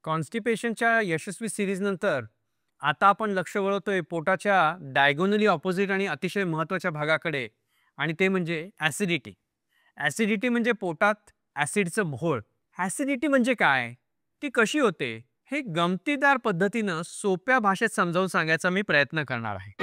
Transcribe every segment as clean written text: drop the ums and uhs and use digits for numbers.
कॉन्स्टिपेशनच्या यशस्वी series नंतर आता आपण लक्ष वळवतोय पोटाच्या डायगोनली ऑपोजिट आणि अतिशय महत्त्वाच्या भागाकडे, आणि ते म्हणजे ॲसिडिटी. ॲसिडिटी म्हणजे पोटात ॲसिडचं मोहोळ. ॲसिडिटी म्हणजे काय, ती कशी होते, हे गमतीदार पद्धतीनं सोप्या भाषेत समजावून सांगायचा मी प्रयत्न करणार आहे.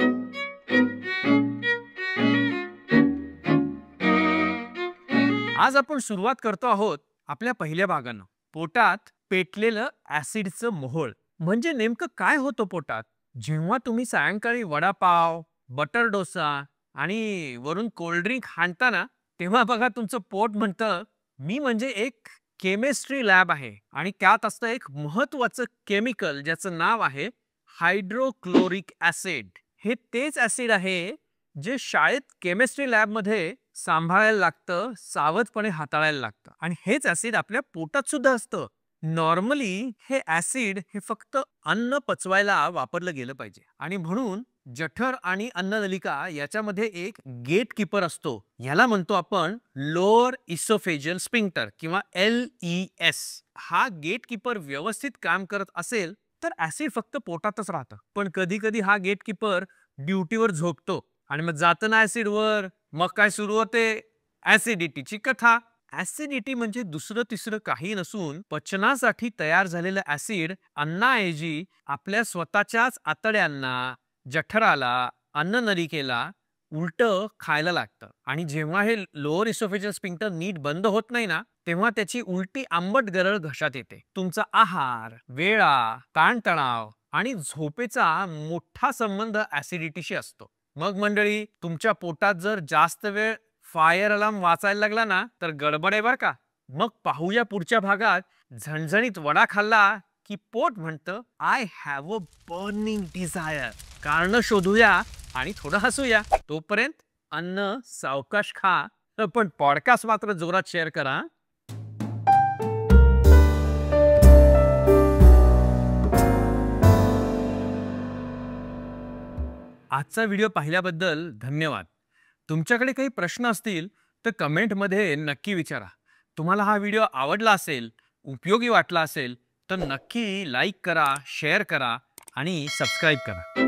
आज आपण सुरुवात करतो आहोत आपल्या पहिल्या भागानं, पोटात पेटलेलं ॲसिडचं मोहोळ. म्हणजे नेमकं काय होतं पोटात जेव्हा तुम्ही सायंकाळी वडापाव, बटर डोसा आणि वरून कोल्ड्रिंक हाणता ना, तेव्हा बघा तुमचं पोट म्हणतं मी म्हणजे एक केमिस्ट्री लॅब आहे आणि त्यात असतं एक महत्वाचं केमिकल ज्याचं नाव आहे हायड्रोक्लोरिक ॲसिड. हे तेच ॲसिड आहे जे शाळेत केमिस्ट्री लॅबमध्ये सांभाळायला लागतं, सावधपणे हाताळायला लागतं, आणि हेच ॲसिड आपल्या पोटात सुद्धा असतं. नॉर्मली हे ॲसिड हे फक्त अन्न पचवायला वापरलं गेलं पाहिजे, आणि म्हणून जठर आणि अन्ननलिका याच्यामध्ये एक गेट कीपर असतो. याला म्हणतो आपण लोअर इसोफेजियल स्फिंक्टर किंवा LES. हा गेट कीपर व्यवस्थित काम करत असेल तर ॲसिड फक्त पोटातच राहतं. पण कधी कधी हा गेट कीपर ड्युटीवर झोपतो आणि मग जातं ना ॲसिड वर. मग काय सुरू होते, ॲसिडिटीची कथा. ॲसिडिटी म्हणजे दुसरं तिसरं काही नसून पचनासाठी तयार झालेलं ॲसिड अन्नाऐवजी आपल्या स्वतःच्याच आतड्यांना, जठराला, अन्ननलिकेला उलट खायला लागतं. आणि जेव्हा हे लोअर इसोफेजियल स्फिंक्टर नीट बंद होत नाही ना, तेव्हा त्याची उलटी आंबट गरळ घशात येते. तुमचा आहार, वेळा, ताणतणाव आणि झोपेचा मोठा संबंध ॲसिडिटीशी असतो. मग मंडळी, तुमच्या पोटात जर जास्त वेळ फायर अलार्म वाचायला लागला ना, तर गडबड आहे बरं का. मग पाहूया पुढच्या भागात, झणझणीत वडा खाल्ला की पोट म्हणतं I have a burning desire. कारण शोधूया आणि थोडं हसूया. तोपर्यंत अन्न सावकाश खा, पण पॉडकास्ट मात्र जोरात शेअर करा. आजचा व्हिडिओ पाहिल्याबद्दल धन्यवाद. तुमच्याकडे काही प्रश्न असतील तर कमेंटमध्ये नक्की विचारा. तुम्हाला हा व्हिडिओ आवडला असेल, उपयोगी वाटला असेल तर नक्की लाईक करा, शेअर करा आणि सबस्क्राईब करा.